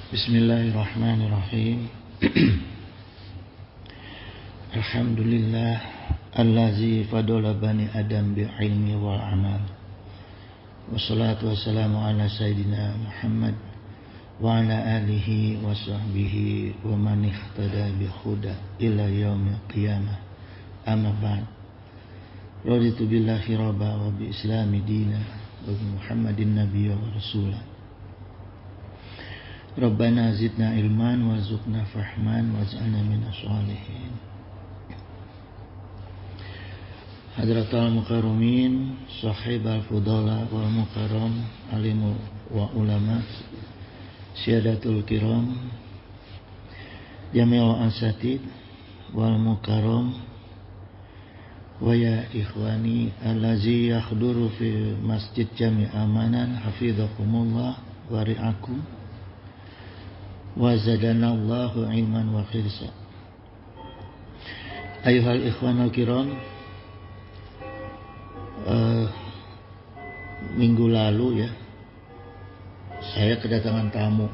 Bismillahirrahmanirrahim. Alhamdulillah allazi fadala bani adam bil ilmi wal amal. Wassalatu wassalamu ala sayyidina Muhammad wa ala alihi wa sahbihi wa man ihtada bi huda ila yaumil qiyamah. Amma ba'd. Raditu billahi rabba wa bi islami dina wa bi Muhammadin nabiyya wa rasulah. Rabbana zidna ilman warzuqna fahman waj'alna minas sholihin. Hadratal mukarramin, sahibal fudala wal mukarram, alimu wa ulama, syadatul kiram, jami'ul asatid wal mukarram, wa ya ikhwani allazi yakhduru fi masjid jami' amanan hafizakumullah wa ri'akum wa zadanallahu ilman wa khirsa. Ayuhal ikhwanul kiram, minggu lalu ya saya kedatangan tamu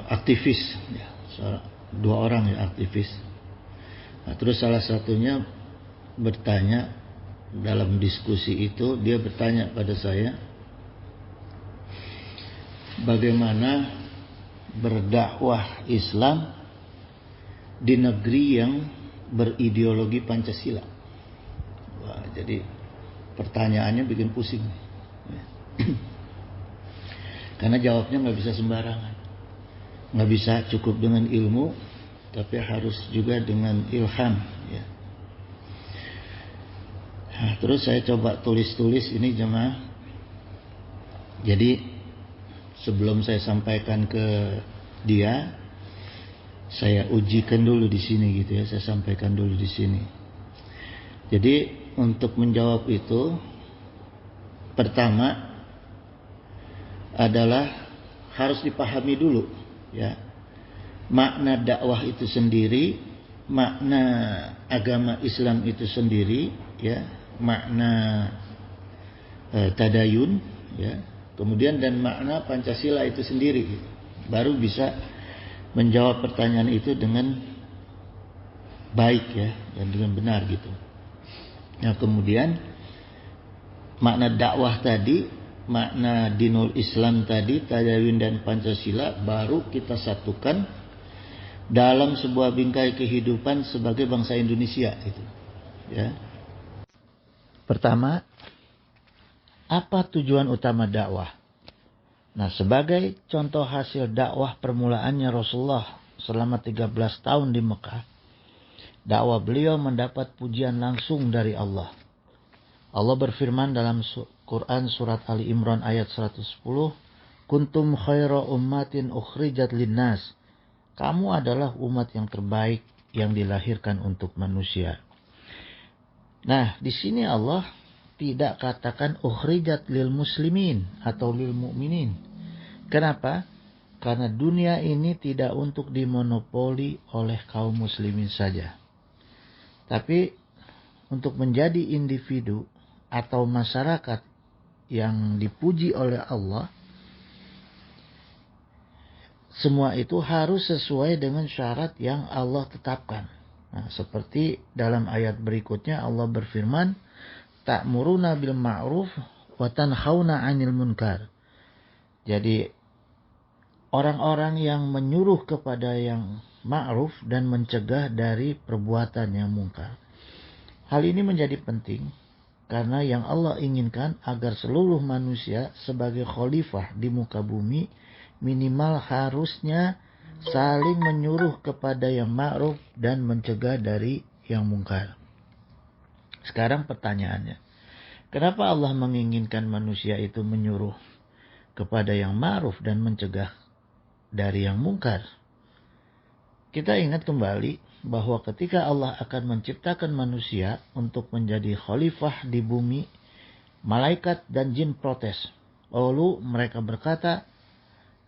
aktivis ya, dua orang ya aktivis. Nah, terus salah satunya bertanya dalam diskusi itu, dia bertanya pada saya, bagaimana berdakwah Islam di negeri yang berideologi Pancasila. Wah, jadi pertanyaannya bikin pusing. Karena jawabnya nggak bisa sembarangan, nggak bisa cukup dengan ilmu, tapi harus juga dengan ilham. Ya. Nah, terus saya coba tulis-tulis ini jemaah. Jadi sebelum saya sampaikan ke dia, saya ujikan dulu di sini gitu ya, saya sampaikan dulu di sini. Jadi untuk menjawab itu, pertama adalah harus dipahami dulu ya, makna dakwah itu sendiri, makna agama Islam itu sendiri ya, makna tadayun ya, kemudian dan makna Pancasila itu sendiri, baru bisa menjawab pertanyaan itu dengan baik ya, dan dengan benar gitu. Nah kemudian makna dakwah tadi, makna dinul Islam tadi, tadayun dan Pancasila, baru kita satukan dalam sebuah bingkai kehidupan sebagai bangsa Indonesia itu ya. Pertama, apa tujuan utama dakwah? Nah, sebagai contoh hasil dakwah permulaannya Rasulullah selama 13 tahun di Mekah, dakwah beliau mendapat pujian langsung dari Allah. Allah berfirman dalam Quran surat Ali Imran ayat 110, "Kuntum khaira ummatin ukhrijat linnas." Kamu adalah umat yang terbaik yang dilahirkan untuk manusia. Nah, di sini Allah tidak katakan ukhrijat lil muslimin atau lil mu'minin. Kenapa? Karena dunia ini tidak untuk dimonopoli oleh kaum muslimin saja, tapi untuk menjadi individu atau masyarakat yang dipuji oleh Allah. Semua itu harus sesuai dengan syarat yang Allah tetapkan. Nah, seperti dalam ayat berikutnya Allah berfirman, "Ta'muruna bil ma'ruf wa tanhauna 'anil munkar." Jadi orang-orang yang menyuruh kepada yang ma'ruf dan mencegah dari perbuatan yang mungkar. Hal ini menjadi penting karena yang Allah inginkan agar seluruh manusia sebagai khalifah di muka bumi minimal harusnya saling menyuruh kepada yang ma'ruf dan mencegah dari yang mungkar. Sekarang pertanyaannya, kenapa Allah menginginkan manusia itu menyuruh kepada yang ma'ruf dan mencegah dari yang mungkar? Kita ingat kembali bahwa ketika Allah akan menciptakan manusia untuk menjadi khalifah di bumi, malaikat dan jin protes. Lalu mereka berkata,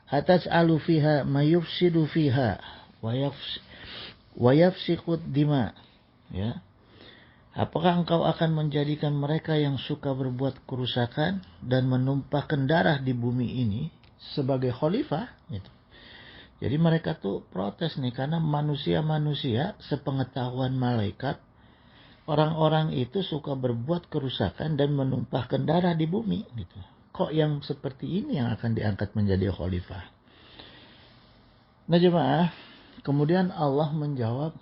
"Atas'alu fiha mayufsidu fiha wa yafsiqud dima." Ya. Apakah engkau akan menjadikan mereka yang suka berbuat kerusakan dan menumpahkan darah di bumi ini sebagai khalifah? Gitu. Jadi mereka tuh protes nih, karena manusia-manusia sepengetahuan malaikat, orang-orang itu suka berbuat kerusakan dan menumpahkan darah di bumi. Gitu. Kok yang seperti ini yang akan diangkat menjadi khalifah? Nah jemaah, kemudian Allah menjawab,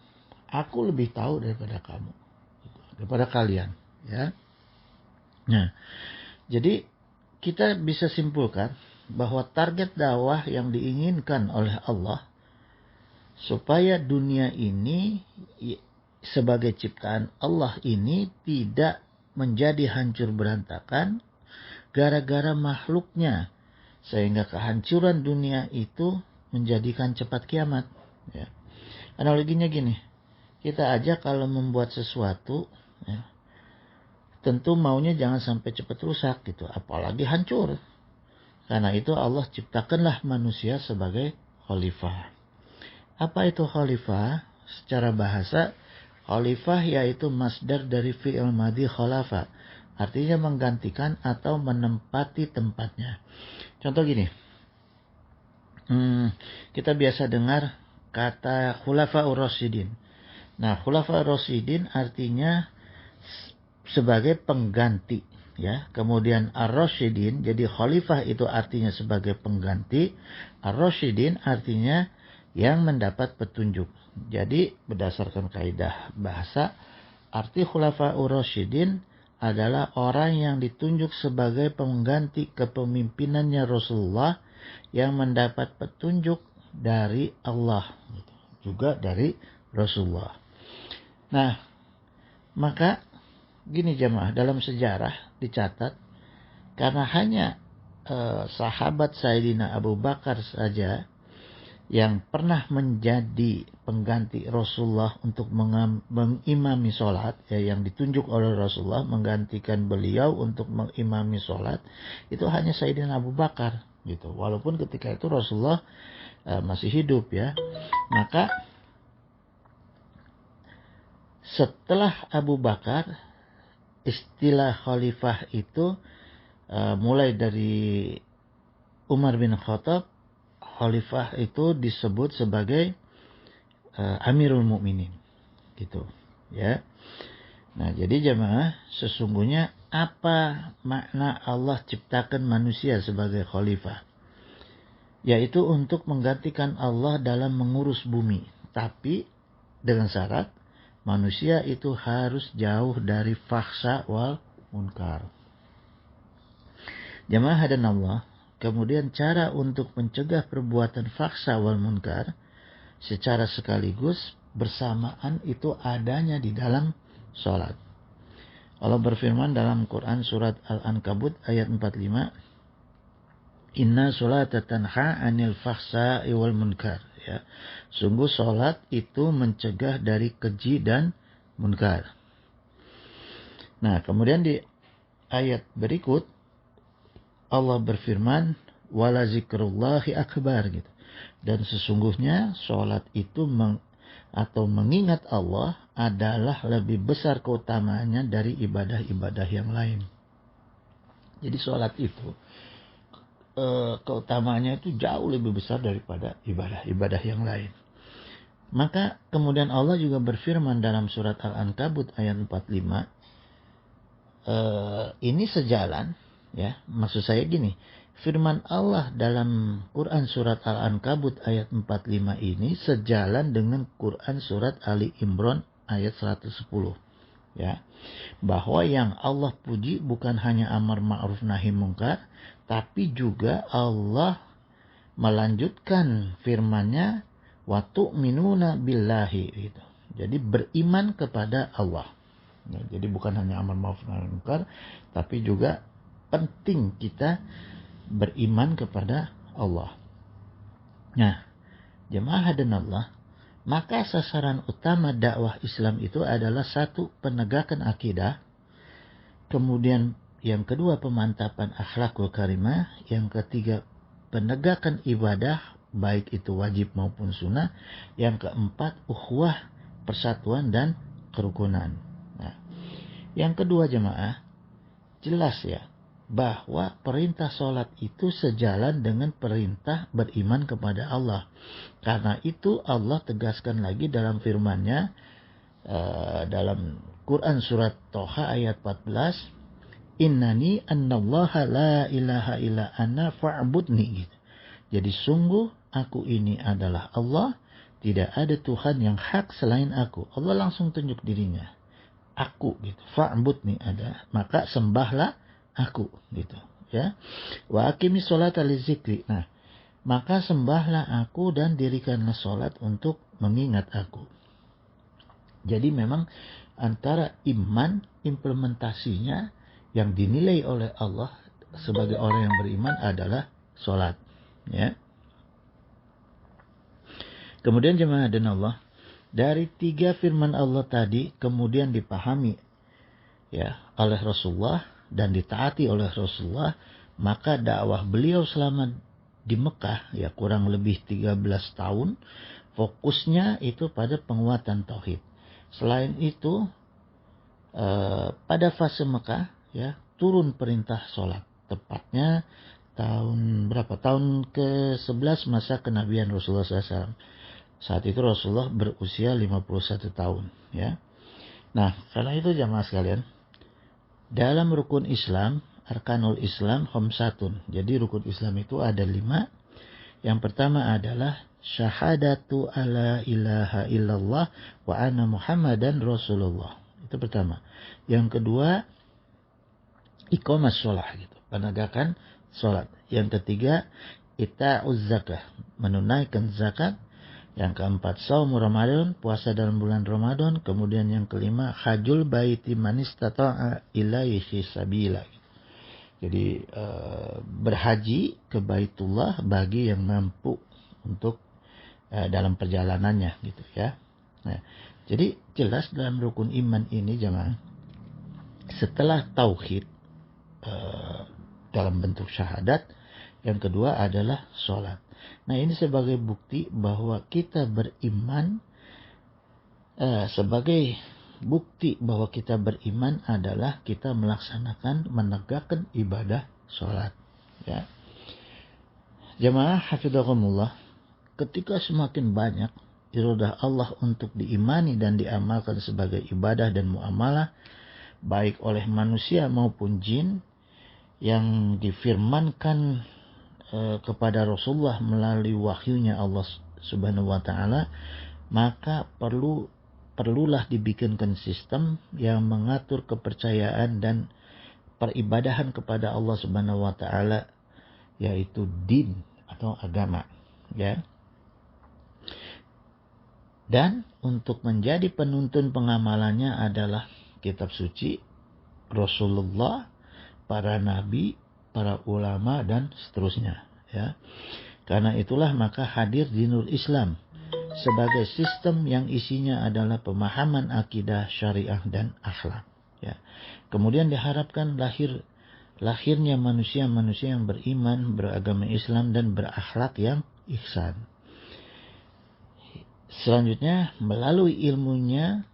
aku lebih tahu daripada kamu, daripada kalian. Ya. Nah, jadi kita bisa simpulkan bahwa target dakwah yang diinginkan oleh Allah supaya dunia ini sebagai ciptaan Allah ini tidak menjadi hancur berantakan gara-gara makhluknya, sehingga kehancuran dunia itu menjadikan cepat kiamat. Ya. Analoginya gini, kita aja kalau membuat sesuatu, ya, tentu maunya jangan sampai cepat rusak gitu, apalagi hancur. Karena itu Allah ciptakanlah manusia sebagai khalifah. Apa itu khalifah? Secara bahasa, khalifah yaitu masdar dari fi'il madhi khalafa. Artinya menggantikan atau menempati tempatnya. Contoh gini. Kita biasa dengar kata khulafa'ur rasyidin. Nah, khulafa'ur rasyidin artinya sebagai pengganti. Ya, kemudian ar-rasyidin, jadi khalifah itu artinya sebagai pengganti, ar-rasyidin artinya yang mendapat petunjuk. Jadi berdasarkan kaidah bahasa, arti khulafa'ur rasyidin adalah orang yang ditunjuk sebagai pengganti kepemimpinannya Rasulullah yang mendapat petunjuk dari Allah, juga dari Rasulullah. Nah, maka gini jemaah, dalam sejarah dicatat, karena hanya sahabat Sayyidina Abu Bakar saja yang pernah menjadi pengganti Rasulullah untuk mengimami sholat, ya, yang ditunjuk oleh Rasulullah menggantikan beliau untuk mengimami sholat, itu hanya Sayyidina Abu Bakar gitu. Walaupun ketika itu Rasulullah masih hidup, ya. Maka setelah Abu Bakar, istilah khalifah itu mulai dari Umar bin Khattab, khalifah itu disebut sebagai Amirul Mukminin, gitu, ya. Nah, jadi jemaah, sesungguhnya apa makna Allah ciptakan manusia sebagai khalifah? Yaitu untuk menggantikan Allah dalam mengurus bumi, tapi dengan syarat manusia itu harus jauh dari fahsya wal munkar. Jamaah hadan Allah, kemudian cara untuk mencegah perbuatan fahsya wal munkar secara sekaligus bersamaan itu adanya di dalam sholat. Allah berfirman dalam Quran surat Al-Ankabut ayat 45, Inna sholata tanha anil fahsya'i wal munkar. Ya. Sungguh sholat itu mencegah dari keji dan munkar. Nah, kemudian di ayat berikut Allah berfirman, wala zikrullahi akbar, gitu. Dan sesungguhnya sholat itu mengingat Allah adalah lebih besar keutamaannya dari ibadah-ibadah yang lain. Jadi sholat itu keutamaannya itu jauh lebih besar daripada ibadah-ibadah yang lain. Maka kemudian Allah juga berfirman dalam surat Al-Ankabut ayat 45, ini sejalan, ya, maksud saya gini, firman Allah dalam Quran surat Al-Ankabut ayat 45 ini sejalan dengan Quran surat Ali Imran ayat 110, ya, bahwa yang Allah puji bukan hanya amar ma'ruf nahi mungkar, tapi juga Allah melanjutkan firman-Nya wa tu'minuna billahi, gitu. Jadi beriman kepada Allah. Ya, jadi bukan hanya amar ma'ruf nahi mungkar, tapi juga penting kita beriman kepada Allah. Nah, jemaah hadan Allah, maka sasaran utama dakwah Islam itu adalah satu, penegakan akidah, kemudian yang kedua pemantapan akhlakul karimah, yang ketiga penegakan ibadah baik itu wajib maupun sunnah, yang keempat ukhuwah, persatuan dan kerukunan. Nah, Yang kedua jemaah, jelas ya bahwa perintah sholat itu sejalan dengan perintah beriman kepada Allah. Karena itu Allah tegaskan lagi dalam firman-Nya dalam Quran surat Toha ayat 14, Innani annallaha la ilaha illa ana fa'budni. Gitu. Jadi sungguh aku ini adalah Allah, tidak ada Tuhan yang hak selain aku. Allah langsung tunjuk dirinya. Aku gitu. Fa'budni ada, maka sembahlah aku gitu ya. Wa aqimis sholata lizikri. Nah, maka sembahlah aku dan dirikanlah sholat untuk mengingat aku. Jadi memang antara iman implementasinya yang dinilai oleh Allah sebagai orang yang beriman adalah sholat. Ya. Kemudian jemaah dan Allah, dari 3 firman Allah tadi kemudian dipahami ya oleh Rasulullah dan ditaati oleh Rasulullah, maka dakwah beliau selama di Mekah ya kurang lebih 13 tahun fokusnya itu pada penguatan tauhid. Selain itu pada fase Mekah ya turun perintah sholat, tepatnya tahun berapa? Tahun ke-11 masa kenabian Rasulullah SAW. Saat itu Rasulullah berusia 51 tahun ya. Nah, karena itu jamaah sekalian, dalam rukun Islam, arkanul Islam khamsatun. Jadi rukun Islam itu ada 5. Yang pertama adalah syahadatu alla ilaha illallah wa anna Muhammadan Rasulullah. Itu pertama. Yang kedua, iqamas sholah gitu, penegakan sholat. Yang ketiga, ita'uz zakah, menunaikan zakat. Yang keempat, shaum Ramadan, puasa dalam bulan Ramadan. Kemudian yang kelima, hajjul baiti man istata'a ilaihi sabila. Jadi berhaji ke Baitullah bagi yang mampu untuk dalam perjalanannya gitu ya. Nah, jadi jelas dalam rukun iman ini jemaah, setelah tauhid dalam bentuk syahadat, yang kedua adalah sholat. Nah, ini sebagai bukti bahwa kita beriman, sebagai bukti bahwa kita beriman adalah kita melaksanakan, menegakkan ibadah sholat. Ya. Jemaah hafidhakumullah, ketika semakin banyak iradah Allah untuk diimani dan diamalkan sebagai ibadah dan muamalah, baik oleh manusia maupun jin, yang difirmankan kepada Rasulullah melalui wahyunya Allah Subhanahu wa taala, maka perlulah dibikinkan sistem yang mengatur kepercayaan dan peribadahan kepada Allah Subhanahu wa taala, yaitu din atau agama ya. Dan untuk menjadi penuntun pengamalannya adalah kitab suci, Rasulullah, para nabi, para ulama dan seterusnya ya. Karena itulah maka hadir dinul Islam sebagai sistem yang isinya adalah pemahaman akidah, syariah dan akhlak ya. Kemudian diharapkan lahirnya manusia-manusia yang beriman, beragama Islam dan berakhlak yang ihsan. Selanjutnya melalui ilmunya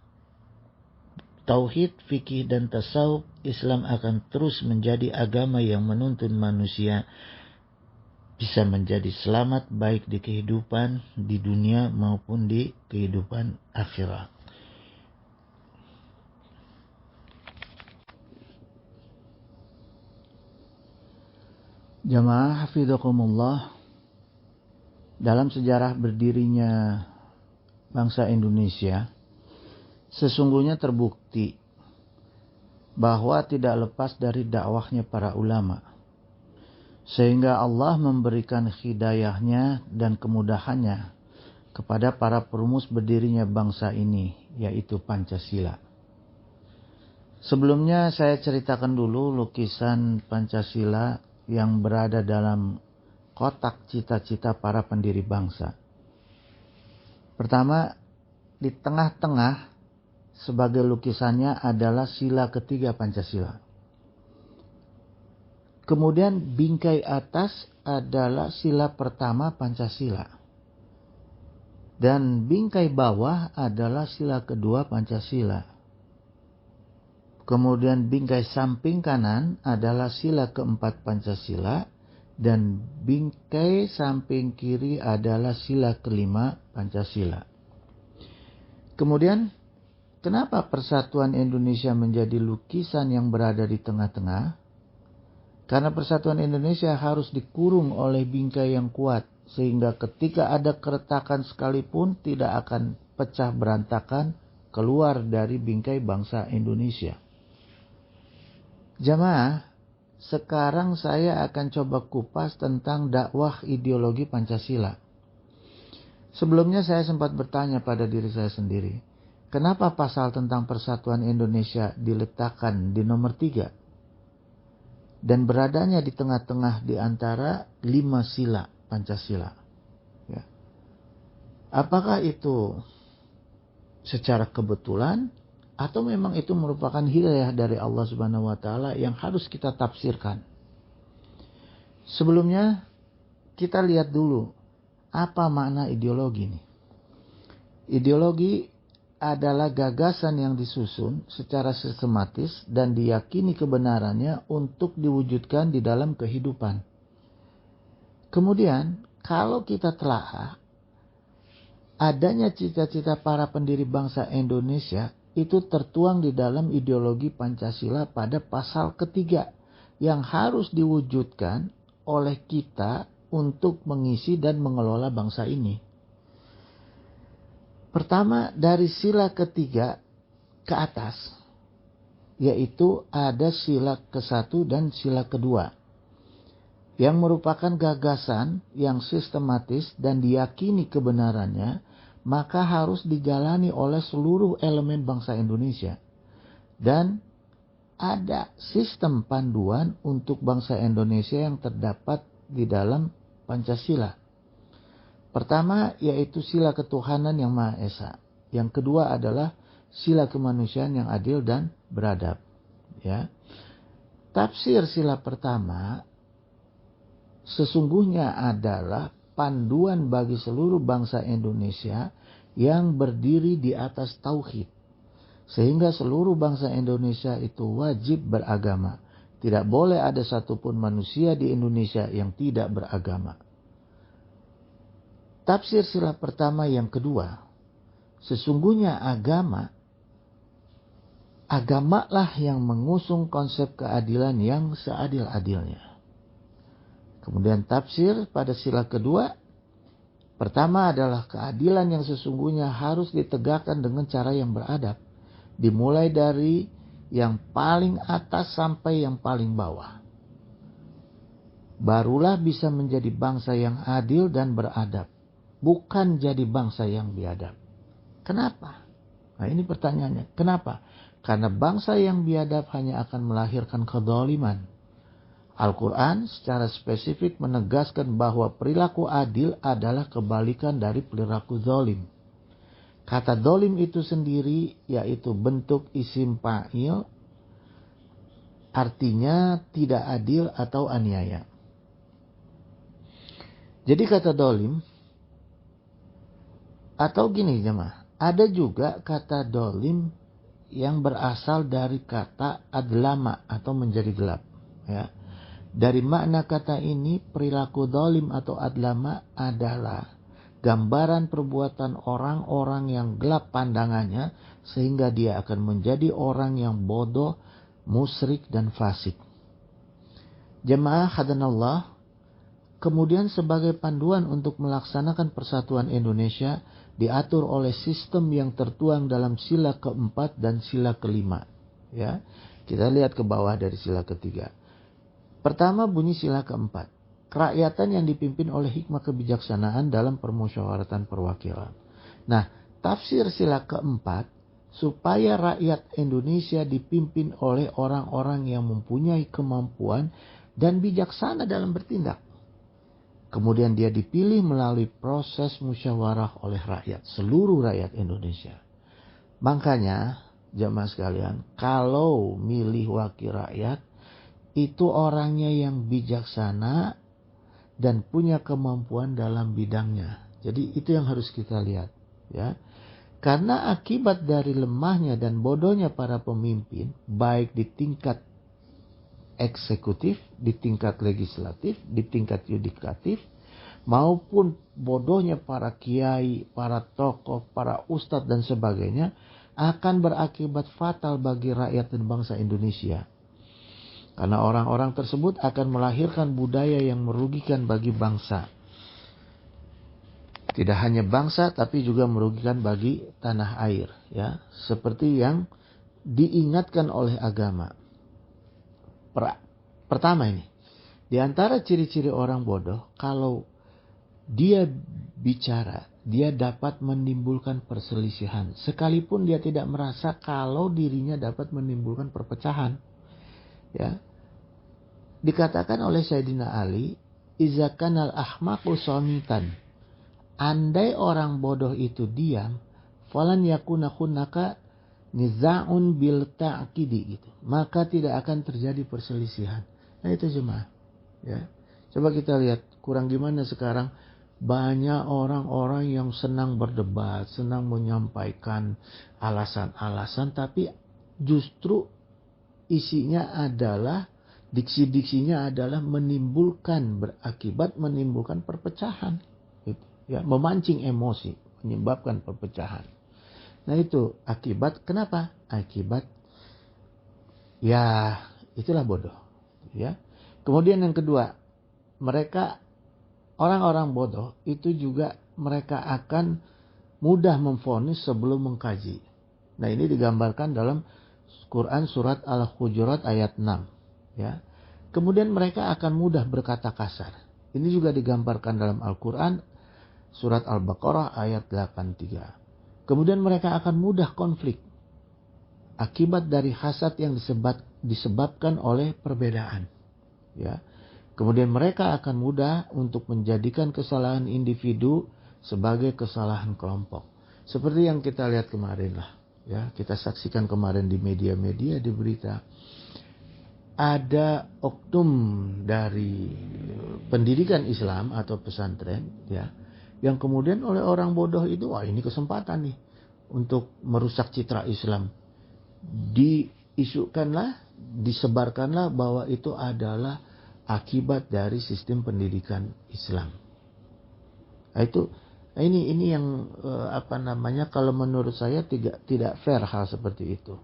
tauhid, fikih dan tasawuf, Islam akan terus menjadi agama yang menuntun manusia bisa menjadi selamat baik di kehidupan di dunia maupun di kehidupan akhirat. Jamaah hafidhakumullah, dalam sejarah berdirinya bangsa Indonesia, sesungguhnya terbukti bahwa tidak lepas dari dakwahnya para ulama, sehingga Allah memberikan hidayahnya dan kemudahannya kepada para perumus berdirinya bangsa ini, yaitu Pancasila. Sebelumnya saya ceritakan dulu lukisan Pancasila yang berada dalam kotak cita-cita para pendiri bangsa. Pertama, di tengah-tengah sebagai lukisannya adalah sila ketiga Pancasila. Kemudian bingkai atas adalah sila pertama Pancasila. Dan bingkai bawah adalah sila kedua Pancasila. Kemudian bingkai samping kanan adalah sila keempat Pancasila. Dan bingkai samping kiri adalah sila kelima Pancasila. Kemudian, kenapa persatuan Indonesia menjadi lukisan yang berada di tengah-tengah? Karena persatuan Indonesia harus dikurung oleh bingkai yang kuat, sehingga ketika ada keretakan sekalipun tidak akan pecah berantakan keluar dari bingkai bangsa Indonesia. Jamaah, sekarang saya akan coba kupas tentang dakwah ideologi Pancasila. Sebelumnya saya sempat bertanya pada diri saya sendiri, kenapa pasal tentang persatuan Indonesia diletakkan di nomor 3 dan beradanya di tengah-tengah di antara 5 sila Pancasila? Ya. Apakah itu secara kebetulan atau memang itu merupakan hidayah dari Allah Subhanahu wa taala yang harus kita tafsirkan? Sebelumnya kita lihat dulu apa makna ideologi ini. Ideologi adalah gagasan yang disusun secara sistematis dan diyakini kebenarannya untuk diwujudkan di dalam kehidupan. Kemudian kalau kita telah adanya cita-cita para pendiri bangsa Indonesia itu tertuang di dalam ideologi Pancasila pada pasal ketiga yang harus diwujudkan oleh kita untuk mengisi dan mengelola bangsa ini. Pertama, dari sila ketiga ke atas, yaitu ada sila ke-1 dan sila kedua, yang merupakan gagasan yang sistematis dan diyakini kebenarannya, maka harus dijalani oleh seluruh elemen bangsa Indonesia. Dan ada sistem panduan untuk bangsa Indonesia yang terdapat di dalam Pancasila. Pertama yaitu sila ketuhanan yang Maha Esa. Yang kedua adalah sila kemanusiaan yang adil dan beradab. Ya. Tafsir sila pertama sesungguhnya adalah panduan bagi seluruh bangsa Indonesia yang berdiri di atas tauhid. Sehingga seluruh bangsa Indonesia itu wajib beragama. Tidak boleh ada satupun manusia di Indonesia yang tidak beragama. Tafsir sila pertama yang kedua, sesungguhnya agamalah yang mengusung konsep keadilan yang seadil-adilnya. Kemudian tafsir pada sila kedua, pertama adalah keadilan yang sesungguhnya harus ditegakkan dengan cara yang beradab. Dimulai dari yang paling atas sampai yang paling bawah. Barulah bisa menjadi bangsa yang adil dan beradab. Bukan jadi bangsa yang biadab. Kenapa? Nah ini pertanyaannya. Kenapa? Karena bangsa yang biadab hanya akan melahirkan kedzaliman. Al-Quran secara spesifik menegaskan bahwa perilaku adil adalah kebalikan dari perilaku zalim. Kata zalim itu sendiri yaitu bentuk isim fa'il, artinya tidak adil atau aniaya. Jadi kata zalim, atau gini jemaah, ada juga kata zalim yang berasal dari kata adlama atau menjadi gelap. Ya. Dari makna kata ini, perilaku zalim atau adlama adalah gambaran perbuatan orang-orang yang gelap pandangannya sehingga dia akan menjadi orang yang bodoh, musyrik dan fasik. Jemaah hadanallah, kemudian sebagai panduan untuk melaksanakan persatuan Indonesia diatur oleh sistem yang tertuang dalam sila keempat dan sila kelima. Ya, kita lihat ke bawah dari sila ketiga. Pertama bunyi sila keempat. Kerakyatan yang dipimpin oleh hikmah kebijaksanaan dalam permusyawaratan perwakilan. Nah, tafsir sila keempat, supaya rakyat Indonesia dipimpin oleh orang-orang yang mempunyai kemampuan dan bijaksana dalam bertindak. Kemudian dia dipilih melalui proses musyawarah oleh rakyat, seluruh rakyat Indonesia. Makanya, jemaah sekalian, kalau milih wakil rakyat, itu orangnya yang bijaksana dan punya kemampuan dalam bidangnya. Jadi itu yang harus kita lihat. Ya. Karena akibat dari lemahnya dan bodohnya para pemimpin, baik di tingkat eksekutif, di tingkat legislatif, di tingkat yudikatif, maupun bodohnya para kiai, para tokoh, para ustadz dan sebagainya, akan berakibat fatal bagi rakyat dan bangsa Indonesia. Karena orang-orang tersebut akan melahirkan budaya yang merugikan bagi bangsa. Tidak hanya bangsa, tapi juga merugikan bagi tanah air, ya, seperti yang diingatkan oleh agama. Pertama ini, di antara ciri-ciri orang bodoh, kalau dia bicara, dia dapat menimbulkan perselisihan, sekalipun dia tidak merasa kalau dirinya dapat menimbulkan perpecahan. Ya, dikatakan oleh Sayyidina Ali, "Iza kanal ahmaqu samitan." Andai orang bodoh itu diam, falan yakuna hunaka niza'un bil ta'kidi gitu. Maka tidak akan terjadi perselisihan. Nah itu jemaah. Ya. Coba kita lihat kurang gimana sekarang, banyak orang-orang yang senang berdebat, senang menyampaikan alasan-alasan, tapi justru isinya adalah, diksi-diksinya adalah berakibat menimbulkan perpecahan. Ya, memancing emosi, menyebabkan perpecahan. Nah itu akibat, kenapa? Akibat, ya itulah bodoh. Ya. Kemudian yang kedua, mereka orang-orang bodoh itu juga mereka akan mudah memvonis sebelum mengkaji. Nah ini digambarkan dalam Quran surat Al-Hujurat ayat 6. Ya. Kemudian mereka akan mudah berkata kasar. Ini juga digambarkan dalam Al-Quran surat Al-Baqarah ayat 83. Kemudian mereka akan mudah konflik akibat dari hasad yang disebabkan oleh perbedaan. Ya. Kemudian mereka akan mudah untuk menjadikan kesalahan individu sebagai kesalahan kelompok. Seperti yang kita lihat kemarin lah. Ya, kita saksikan kemarin di media-media, di berita. Ada oknum dari pendidikan Islam atau pesantren, ya, yang kemudian oleh orang bodoh itu, wah ini kesempatan nih untuk merusak citra Islam. Diisukanlah, disebarkanlah bahwa itu adalah akibat dari sistem pendidikan Islam. Nah, ini yang kalau menurut saya tidak fair hal seperti itu.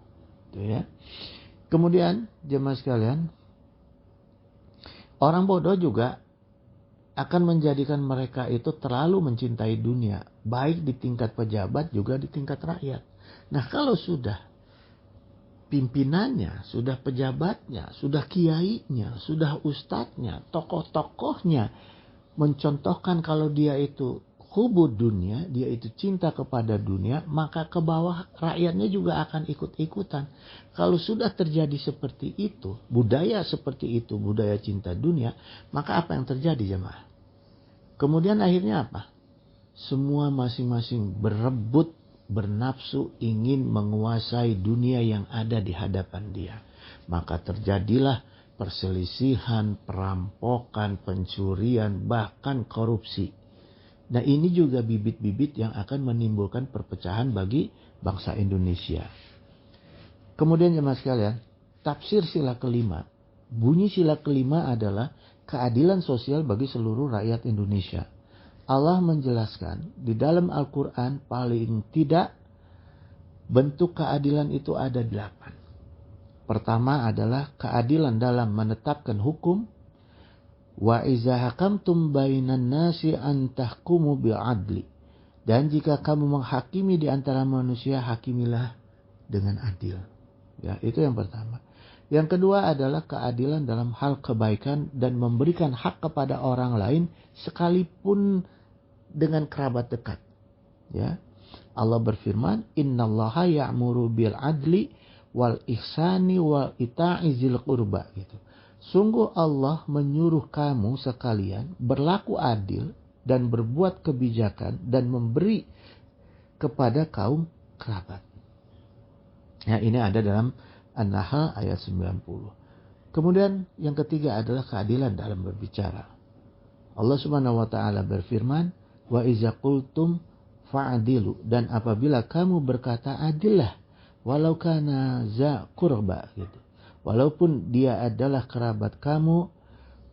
Ya. Kemudian jemaah sekalian, orang bodoh juga akan menjadikan mereka itu terlalu mencintai dunia, baik di tingkat pejabat juga di tingkat rakyat. Nah kalau sudah pimpinannya, sudah pejabatnya, sudah kiainya, sudah ustadznya, tokoh-tokohnya mencontohkan kalau dia itu hubud dunia, dia itu cinta kepada dunia, maka ke bawah rakyatnya juga akan ikut-ikutan. Kalau sudah terjadi seperti itu, budaya seperti itu, budaya cinta dunia, maka apa yang terjadi jemaah? Kemudian akhirnya apa? Semua masing-masing berebut, bernafsu, ingin menguasai dunia yang ada di hadapan dia. Maka terjadilah perselisihan, perampokan, pencurian, bahkan korupsi. Nah ini juga bibit-bibit yang akan menimbulkan perpecahan bagi bangsa Indonesia. Kemudian jemaah sekalian, tafsir sila kelima. Bunyi sila kelima adalah keadilan sosial bagi seluruh rakyat Indonesia. Allah menjelaskan di dalam Al-Quran paling tidak bentuk keadilan itu ada 8. Pertama adalah keadilan dalam menetapkan hukum. Wa iza hakamtum bainan nasi an tahkumu bil adli. Dan jika kamu menghakimi di antara manusia, hakimilah dengan adil. Ya, itu yang pertama. Yang kedua adalah keadilan dalam hal kebaikan dan memberikan hak kepada orang lain sekalipun dengan kerabat dekat. Ya. Allah berfirman, "Innallaha ya'muru bil adli wal ihsani wal ita'i dzil qurba." Gitu. Sungguh Allah menyuruh kamu sekalian berlaku adil dan berbuat kebijakan dan memberi kepada kaum kerabat. Ya, ini ada dalam An-Nahl ayat 90. Kemudian yang ketiga adalah keadilan dalam berbicara. Allah Subhanahu wa taala berfirman, "Wa iza qultum fa'adilu, dan apabila kamu berkata adillah, walau kana za qurba gitu. Walaupun dia adalah kerabat kamu,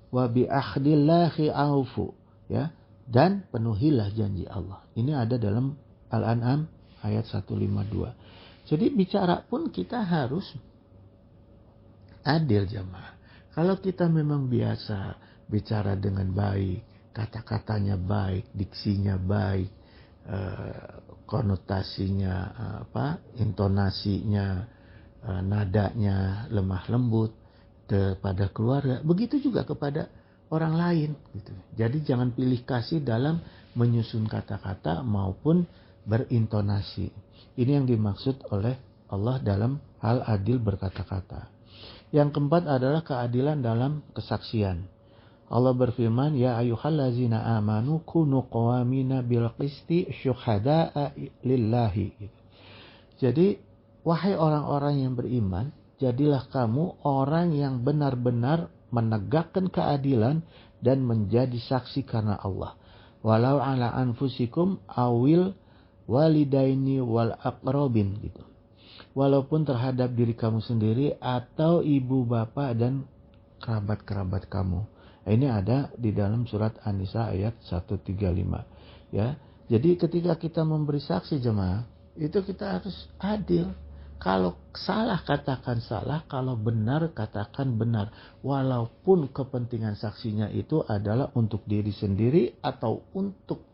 wa bi ahdillahi aufu, ya, dan penuhilah janji Allah. Ini ada dalam Al-An'am ayat 152. Jadi bicara pun kita harus adil jemaah. Kalau kita memang biasa bicara dengan baik, kata-katanya baik, diksinya baik, konotasinya intonasinya, nadanya lemah lembut kepada keluarga, begitu juga kepada orang lain gitu. Jadi jangan pilih kasih dalam menyusun kata-kata maupun berintonasi. Ini yang dimaksud oleh Allah dalam hal adil berkata-kata. Yang keempat adalah keadilan dalam kesaksian. Allah berfirman, ya ayyuhallazina amanu kunu qawamina bil qisti syuhada'a lillahi. Jadi wahai orang-orang yang beriman, jadilah kamu orang yang benar-benar menegakkan keadilan dan menjadi saksi karena Allah. Walau ala anfusikum awil walidaini wal aqrabin gitu. Walaupun terhadap diri kamu sendiri atau ibu bapak dan kerabat-kerabat kamu. Ini ada di dalam surat An-Nisa ayat 135. Ya. Jadi ketika kita memberi saksi jemaah, itu kita harus adil. Kalau salah katakan salah, kalau benar katakan benar. Walaupun kepentingan saksinya itu adalah untuk diri sendiri atau untuk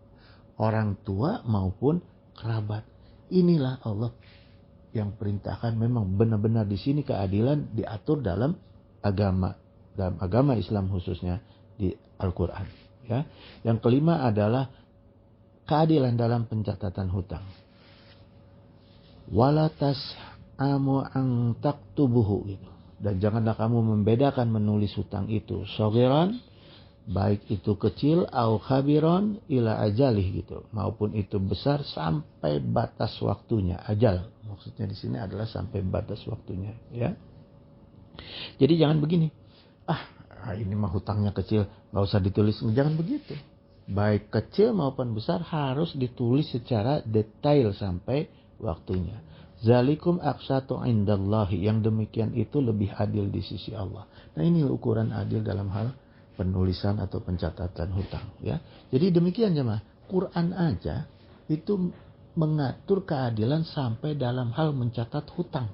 orang tua maupun kerabat. Inilah Allah yang perintahkan, memang benar-benar di sini keadilan diatur dalam agama Islam khususnya di Al-Quran. Ya. Yang kelima adalah keadilan dalam pencatatan hutang. Walatas amu ang taktubuhu gitu. Dan janganlah kamu membedakan menulis hutang itu sogiran, baik itu kecil, au khabiron ila ajalih gitu, maupun itu besar sampai batas waktunya. Ajal maksudnya di sini adalah sampai batas waktunya. Ya. Jadi jangan begini. Ini mah hutangnya kecil, nggak usah ditulis. Jangan begitu. Baik kecil maupun besar harus ditulis secara detail sampai waktunya. Zalikum aqsatu indallahi, yang demikian itu lebih adil di sisi Allah. Nah ini ukuran adil dalam hal penulisan atau pencatatan hutang. Ya. Jadi demikian jemaah. Quran aja itu mengatur keadilan sampai dalam hal mencatat hutang.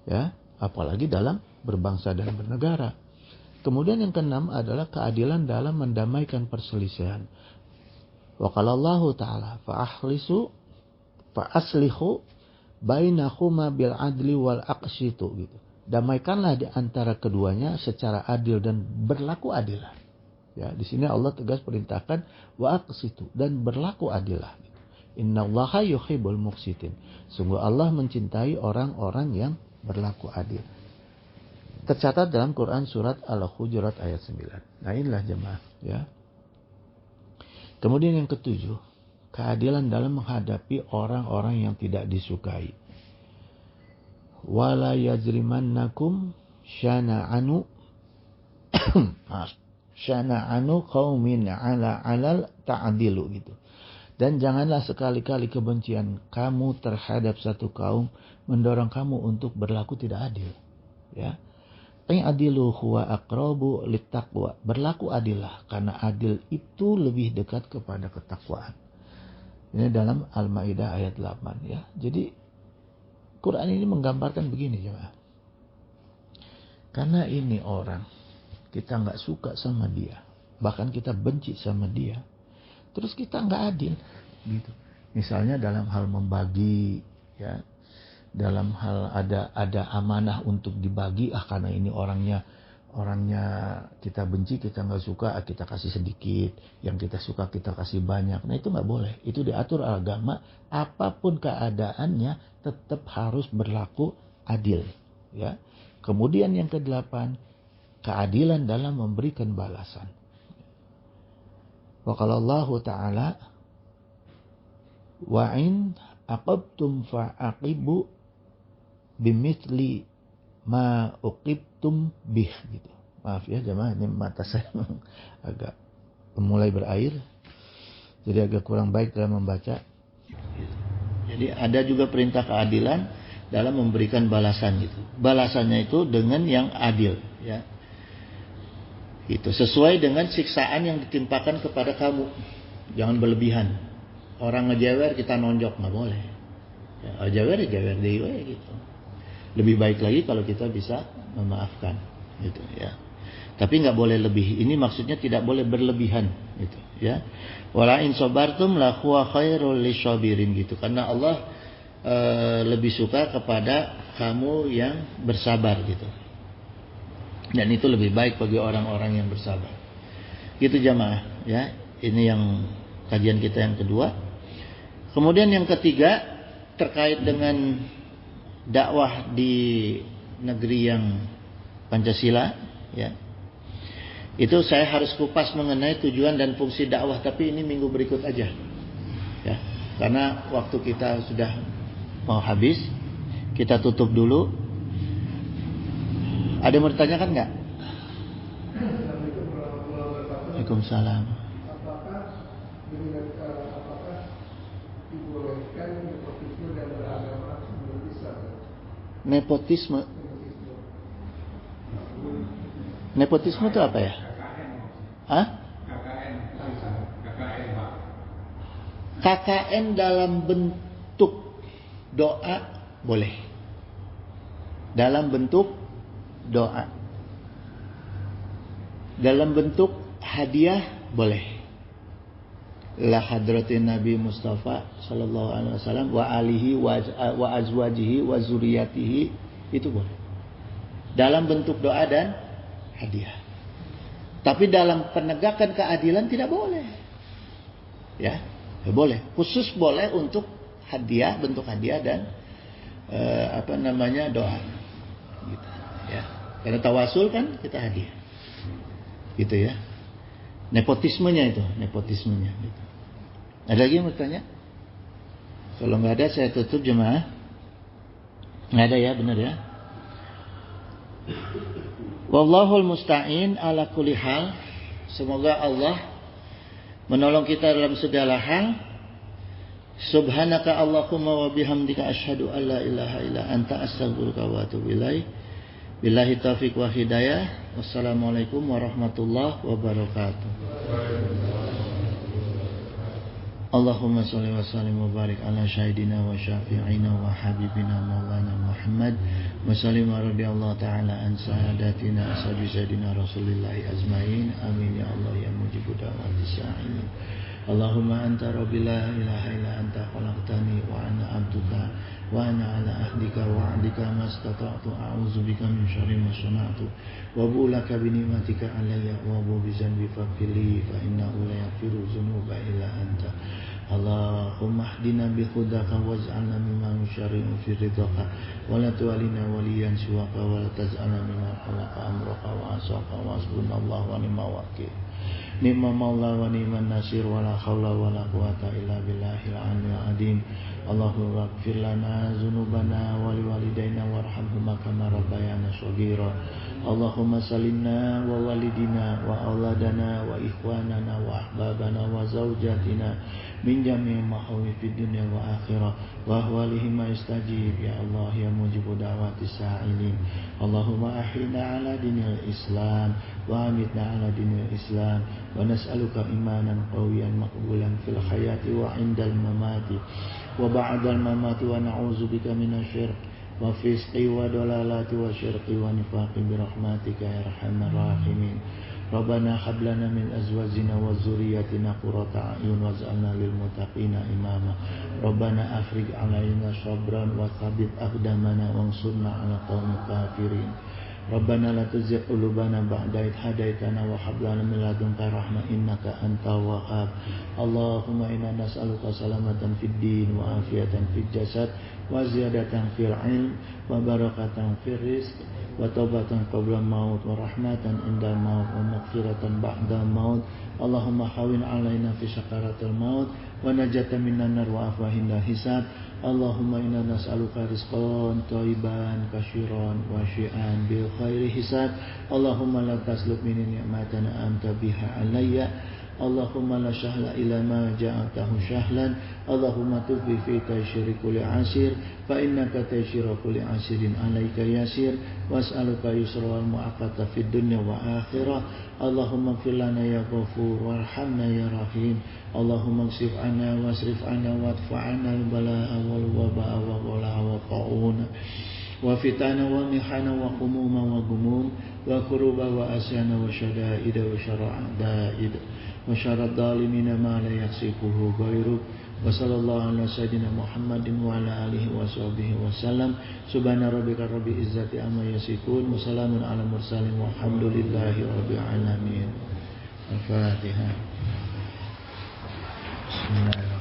Ya, apalagi dalam berbangsa dan bernegara. Kemudian yang keenam adalah keadilan dalam mendamaikan perselisihan. Wa qala Allah Ta'ala fa'aslihu bainahuma bil adli wal aqsitu gitu. Damaikanlah di antara keduanya secara adil dan berlaku adilah. Ya, di sini Allah tegas perintahkan wa aqsitu, dan berlaku adilah. Innallaha yuhibbul muqsitin. Sungguh Allah mencintai orang-orang yang berlaku adil. Tercatat dalam Quran surat Al-Hujurat ayat 9. Nah inilah jemaah. Ya. Kemudian yang ketujuh, keadilan dalam menghadapi orang-orang yang tidak disukai. Wala yajrimannakum syana'anu qaumin ala alal ta'dilu gitu. Dan janganlah sekali-kali kebencian kamu terhadap satu kaum mendorong kamu untuk berlaku tidak adil. Ya. Adilu huwa aqrabu littaqwa. Berlaku adillah, karena adil itu lebih dekat kepada ketakwaan. Ini dalam Al-Maidah ayat 8 ya. Jadi Quran ini menggambarkan begini jemaah. Karena ini orang kita nggak suka sama dia, bahkan kita benci sama dia, terus kita nggak adil gitu. Misalnya dalam hal membagi, ya, dalam hal ada amanah untuk dibagi, karena ini orangnya kita benci, kita nggak suka, kita kasih sedikit, yang kita suka kita kasih banyak. Nah itu nggak boleh. Itu diatur agama, apapun keadaannya tetap harus berlaku adil. Ya. Kemudian yang kedelapan, keadilan dalam memberikan balasan. Wa qala Allah Ta'ala wa in aqabtum fa'aqibu bimithli ma uqibtum bih gitu. Maaf ya jemaah, ini mata saya agak mulai berair. Jadi agak kurang baik dalam membaca. Jadi ada juga perintah keadilan dalam memberikan balasan gitu. Balasannya itu dengan yang adil, ya. Itu sesuai dengan siksaan yang ditimpakan kepada kamu. Jangan berlebihan. Orang ngejewer kita nonjok, nggak boleh. Ya, jewer deh gitu. Lebih baik lagi kalau kita bisa memaafkan, gitu ya. Tapi nggak boleh lebih. Ini maksudnya tidak boleh berlebihan, gitu ya. Wala in sabartum la huwa khairul lisyabirin gitu. Karena Allah lebih suka kepada kamu yang bersabar gitu. Dan itu lebih baik bagi orang-orang yang bersabar. Gitu jamaah, ya. Ini yang kajian kita yang kedua. Kemudian yang ketiga terkait dengan dakwah di negeri yang Pancasila, ya. Itu saya harus kupas mengenai tujuan dan fungsi dakwah, tapi ini minggu berikut aja. Ya. Karena waktu kita sudah mau habis, kita tutup dulu. Ada yang mau ditanyakan enggak? Waalaikumsalam. Apakah dibolehkan nepotisme dan beragama menurut Islam? Nepotisme. Nepotisme itu apa ya? Hah? KKN dalam bentuk doa boleh. Dalam bentuk doa. Dalam bentuk hadiah boleh. La hadratin Nabi Mustafa sallallahu alaihi wasallam wa alihi wa azwajihi wa zuriyatihi, itu boleh. Dalam bentuk doa dan hadiah. Tapi dalam penegakan keadilan tidak boleh. Ya, boleh. Khusus boleh untuk hadiah, bentuk hadiah dan doa. Gitu, ya. Karena tawasul kan kita hadiah. Gitu ya. Nepotismenya itu, gitu. Ada lagi yang mau tanya? Kalau nggak ada saya tutup jemaah. Nggak ada ya, benar ya. Wallahul musta'in ala kulli hal. Semoga Allah menolong kita dalam segala hal. Subhanaka Allahumma wa bihamdika asyhadu an la ilaha illa anta astaghfiruka wa atubu ilaik. Billahi taufiq wa hidayah. Wassalamualaikum warahmatullahi wabarakatuh. Allahumma salli wa sallim wa barik ala syahidina wa syafi'ina wa habibina maulana Muhammad wa sallim wa radiyallahu ta'ala an sa'adatina ashabi sayyidina rasulillahi azmain. Amin ya Allah ya mujibu da'wati sa'in. Allahumma anta rabbi la ilaha illa anta khalaqtani wa ana abduka wa ana ala ahdika wa ahdika mastata'tu a'udzu bika min syarri ma sana'tu wa bulaka bi ni'matika alayya wa bu bi zanbi faghfirli fa innahu la yaghfiru dzunuba illa anta. Allahumma hdina bi hudaka waj'alna mimman yusyari'u fi ridhaka wa la tu'alina waliyan siwaka wa la taj'alna mimman khalaqa amraka wa asaka wa hasbunallahu wa ni'mal wakeel. Ni'ma maula wa ni'man nasir wa la haula wa la quwata illa billahil aliyyil azim. Allahumma ighfir lana dzunubana wa liwalidayna warhamhuma kama rabbayana shaghira. Allahumma salimna wa walidina wa auladana wa ikhwanana wa ahbabana wa zawjatina min jami'i mahawi fid dunya wa akhirah wa ahwalihim istajib ya Allah ya mujibu da'wati sa'ilin. Allahumma ahyina ala dinil Islam wa amitna ala dinil Islam wa nas'aluka imanan qawiyan maqbulan fil hayati wa indal mamati wa ba'dal mamati wa na'udzubika minasyirk wa fisqi wa dalalati wa syirqi wa nifaqi bi rahmatika ya arhamar rahimin. Rabbana hab lana min azwajina wa dzurriyyatina qurrata a'yun waj'alna lil muttaqina imama. Rabbana afrigh 'alaina sabran wa thabbit aqdamana wansurna 'ala qaumil kafirin. Rabbana la tuzigh qulubana ba'da idh hadaitana wa hab lana min ladunka rahmah innaka antal wahhab. Allahumma inna nas'aluka salamatan fid din wa afiyatan fid jasad wa ziyadatan fil 'ilm wa barakatan fir rizq wa taubatan qabla maut wa rahmatan indal maut wa maghfiratan ba'da maut. Allahumma hawin 'alaina fi sakaratil maut wa najatan minan nar wa afwa hindal hisab. Allahumma inna nas'aluka rizqan thayyiban kasyiran wa syi'an bil khairi hisab. Allahumma la taslub minni ni'matan anta biha alayya Allahumma la sahla illa ma ja'altahu sahlan. Allahumma tufi fi taysyiri kulli asir, fa innaka taysyira kulli asirin alaika yasir, was'aluka yusra wal mu'aqata fid dunya wa akhirah. Allahumma ighfir lana ya ghafur warhamna ya rahim. Allahumma ksif anna wasrif anna wadfa'ana al-bala'a wal waba'a wa qala'a wa ta'una wa fitana wa mihana wa humuma wa gumum wa kuruba wa asyana wa syada'ida wa syara'da'ida wa syarad dalimina ma la yaksifuhu ghairuk. Wa sallallahu ala sayyidina Muhammadin wa ala alihi wa sahbihi wa sallam. Subhana rabbika rabbil izzati amma yasifun wa salamun ala mursalin walhamdulillahi rabbil alamin. Al-Fatihah. Bismillahirrahmanirrahim.